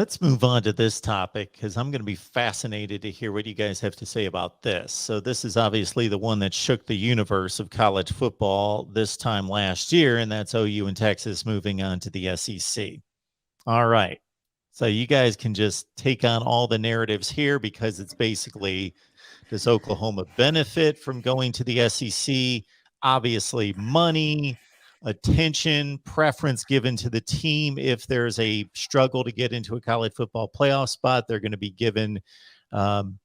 let's move on to this topic because I'm going to be fascinated to hear what you guys have to say about this. So, this is obviously the one that shook the universe of college football this time last year, and that's OU and Texas moving on to the SEC. All right. So, you guys can just take on all the narratives here because it's basically, does Oklahoma benefit from going to the SEC? Obviously, money, attention, preference given to the team. If there's a struggle to get into a college football playoff spot, they're going to be given, um,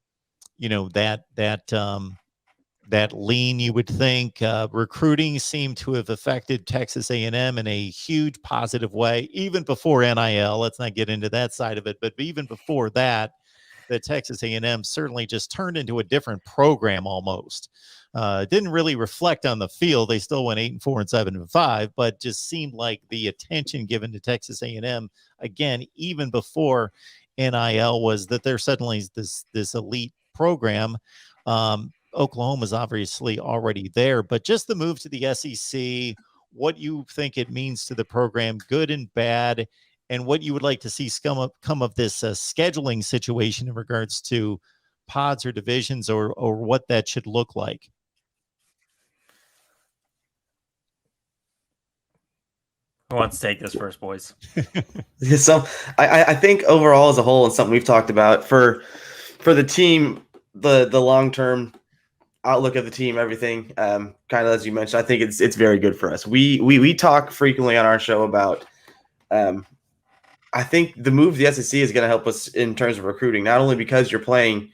that lean. You would think recruiting seemed to have affected Texas A&M in a huge positive way, even before NIL. Let's not get into that side of it, but even before that, that Texas A&M certainly just turned into a different program almost. Didn't really reflect on the field. They still went 8-4 and 7-5, but just seemed like the attention given to Texas A&M again, even before NIL, was that they're suddenly this elite program. Oklahoma's obviously already there, but just the move to the SEC, what you think it means to the program, good and bad, and what you would like to see come of this scheduling situation in regards to pods or divisions, or what that should look like. Who wants to take this first, boys? So I think overall as a whole, and something we've talked about for the team, the long-term outlook of the team, everything, kind of as you mentioned, I think it's very good for us. We talk frequently on our show about I think the move to the SEC is going to help us in terms of recruiting, not only because you're playing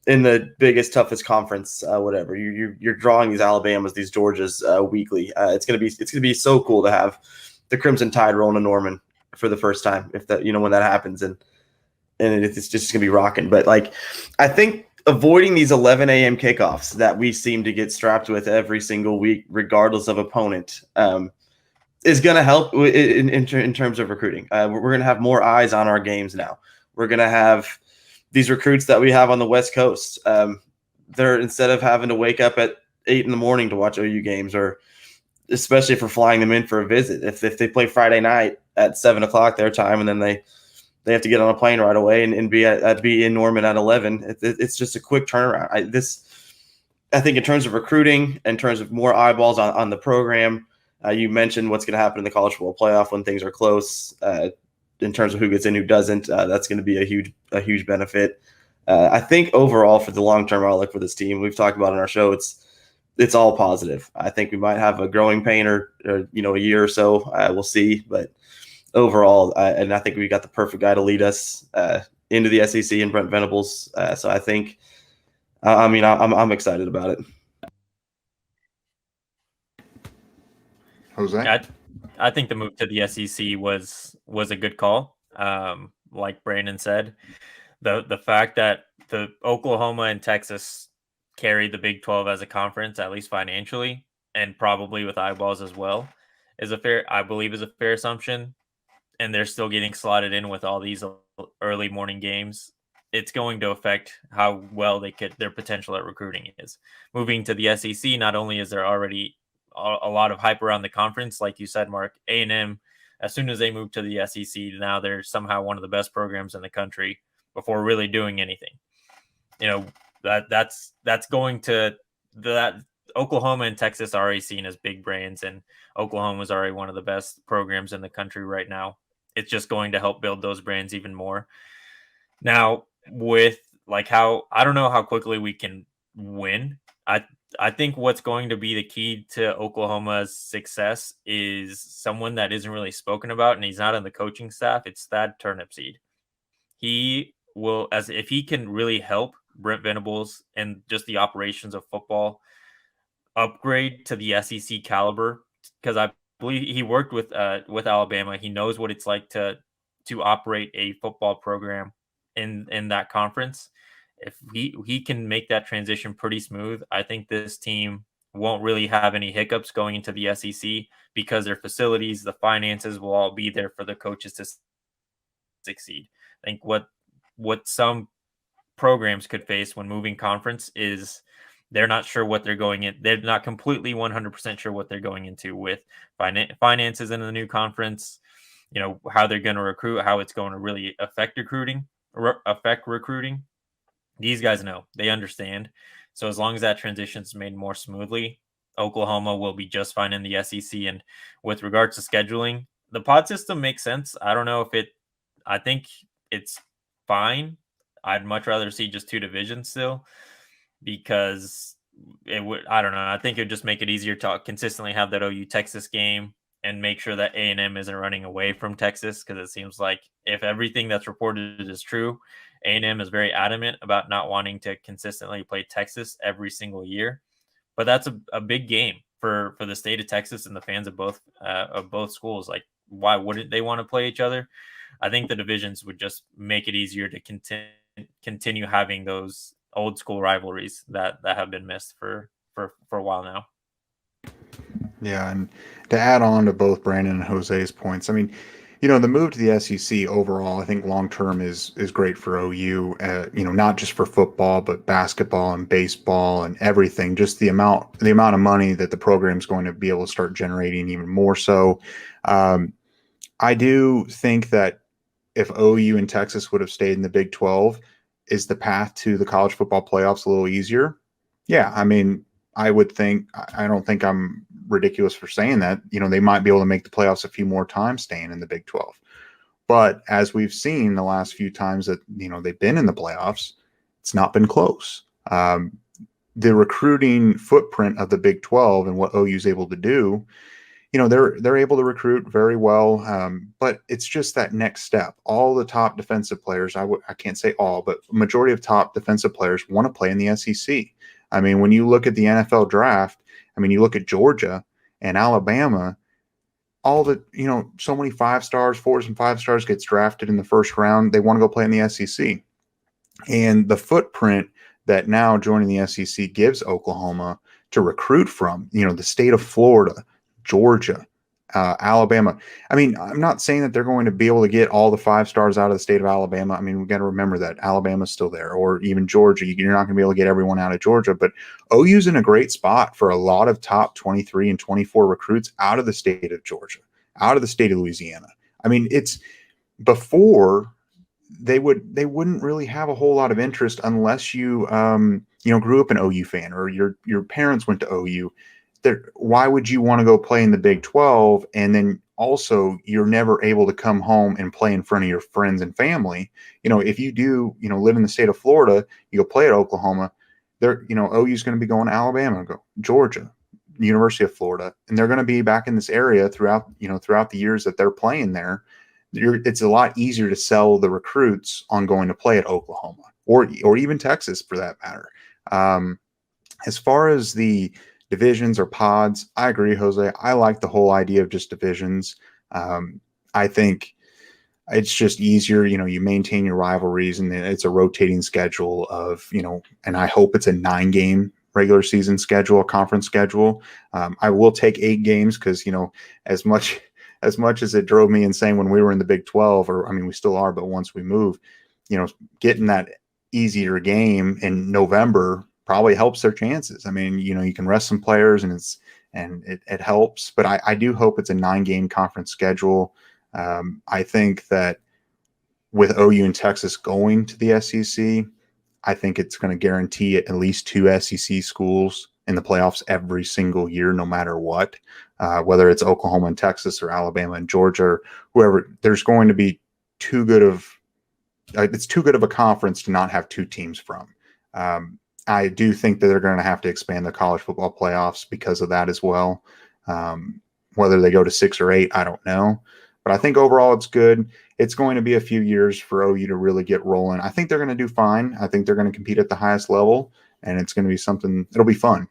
in the biggest, toughest conference, whatever. You're drawing these Alabamas, these Georgias weekly. It's gonna be so cool to have the Crimson Tide rolling to Norman for the first time, if that, when that happens, and it's just gonna be rocking. But like, I think avoiding these 11 a.m. kickoffs that we seem to get strapped with every single week, regardless of opponent, is going to help in terms of recruiting. We're going to have more eyes on our games now. We're going to have these recruits that we have on the West Coast. They're, instead of having to wake up at 8 a.m. to watch OU games, or especially if we're flying them in for a visit, if they play Friday night at 7 o'clock their time, and then they have to get on a plane right away and be in Norman at 11, it's just a quick turnaround. I think in terms of recruiting, in terms of more eyeballs on the program, you mentioned what's going to happen in the college football playoff when things are close. In terms of who gets in, who doesn't, that's going to be a huge benefit. I think overall for the long-term outlook for this team, we've talked about on our show, it's all positive. I think we might have a growing pain or a year or so. We'll see, but overall, and I think we got the perfect guy to lead us into the SEC and Brent Venables. So I think, I'm excited about it. Jose? I think the move to the SEC was a good call. Like Brandon said, the fact that the Oklahoma and Texas carry the Big 12 as a conference, at least financially, and probably with eyeballs as well, I believe is a fair assumption. And they're still getting slotted in with all these early morning games. It's going to affect how well their potential at recruiting is. Moving to the SEC, not only is there already a lot of hype around the conference, like you said, Mark, A&M, as soon as they move to the SEC, now they're somehow one of the best programs in the country before really doing anything. That's going to that. Oklahoma and Texas are already seen as big brands, and Oklahoma is already one of the best programs in the country right now. It's just going to help build those brands even more. Now, with I don't know how quickly we can win. I think what's going to be the key to Oklahoma's success is someone that isn't really spoken about, and he's not on the coaching staff. It's Thad Turnipseed. He will, if he can really help Brent Venables and just the operations of football upgrade to the SEC caliber, because I believe he worked with Alabama. He knows what it's like to operate a football program in that conference. If he can make that transition pretty smooth, I think this team won't really have any hiccups going into the SEC, because their facilities, the finances will all be there for the coaches to succeed. I think what some programs could face when moving conference is they're not sure what they're going in. They're not completely 100% sure what they're going into with finances in the new conference. how they're going to recruit, how it's going to really affect recruiting. These guys know, they understand. So as long as that transition is made more smoothly, Oklahoma will be just fine in the SEC. And with regards to scheduling, the pod system makes sense. I don't know if I think it's fine. I'd much rather see just 2 divisions still, because I don't know. I think it would just make it easier to consistently have that OU Texas game and make sure that A&M isn't running away from Texas, because it seems like if everything that's reported is true, A&M is very adamant about not wanting to consistently play Texas every single year. But that's a big game for the state of Texas and the fans of both schools. Like, why wouldn't they want to play each other? I think the divisions would just make it easier to continue having those old school rivalries that have been missed for a while now. Yeah, and to add on to both Brandon and Jose's points, I mean, the move to the SEC overall, I think long term is great for OU. Not just for football, but basketball and baseball and everything. Just the amount of money that the program is going to be able to start generating even more so. I do think that if OU and Texas would have stayed in the Big 12, is the path to the college football playoffs a little easier? Yeah, I mean, I don't think I'm ridiculous for saying that. They might be able to make the playoffs a few more times staying in the Big 12. But as we've seen the last few times that, they've been in the playoffs, it's not been close. The recruiting footprint of the Big 12 and what OU is able to do, they're able to recruit very well, but it's just that next step. All the top defensive players, I can't say all, but majority of top defensive players want to play in the SEC. I mean, when you look at the NFL draft, you look at Georgia and Alabama, all the, so many 5-stars, 4s and 5-stars gets drafted in the first round. They want to go play in the SEC. And the footprint that now joining the SEC gives Oklahoma to recruit from, the state of Florida, Georgia, Alabama. I'm not saying that they're going to be able to get all the 5-stars out of the state of Alabama. We've got to remember that Alabama's still there, or even Georgia. You're not going to be able to get everyone out of Georgia, but OU's in a great spot for a lot of top 23 and 24 recruits out of the state of Georgia, out of the state of Louisiana. It's before they wouldn't really have a whole lot of interest unless you, grew up an OU fan or your parents went to OU. Why would you want to go play in the Big 12? And then also you're never able to come home and play in front of your friends and family. If you do, live in the state of Florida, you go play at Oklahoma, OU's going to be going to Alabama, Georgia, University of Florida, and they're going to be back in this area throughout the years that they're playing there. It's a lot easier to sell the recruits on going to play at Oklahoma or even Texas for that matter. As far as the divisions or pods, I agree, Jose. I like the whole idea of just divisions. I think it's just easier. You maintain your rivalries, and it's a rotating schedule of, and I hope it's a 9-game regular season schedule, a conference schedule. I will take 8 games because, as much as it drove me insane when we were in the Big 12, we still are, but once we move, getting that easier game in November probably helps their chances. You can rest some players and it helps, but I do hope it's a 9-game conference schedule. I think that with OU and Texas going to the SEC, I think it's going to guarantee at least 2 SEC schools in the playoffs every single year, no matter what, whether it's Oklahoma and Texas or Alabama and Georgia or whoever. There's going to be it's too good of a conference to not have 2 teams from. I do think that they're going to have to expand the college football playoffs because of that as well. Whether they go to 6 or 8, I don't know. But I think overall it's good. It's going to be a few years for OU to really get rolling. I think they're going to do fine. I think they're going to compete at the highest level, and it's going to be something – it'll be fun.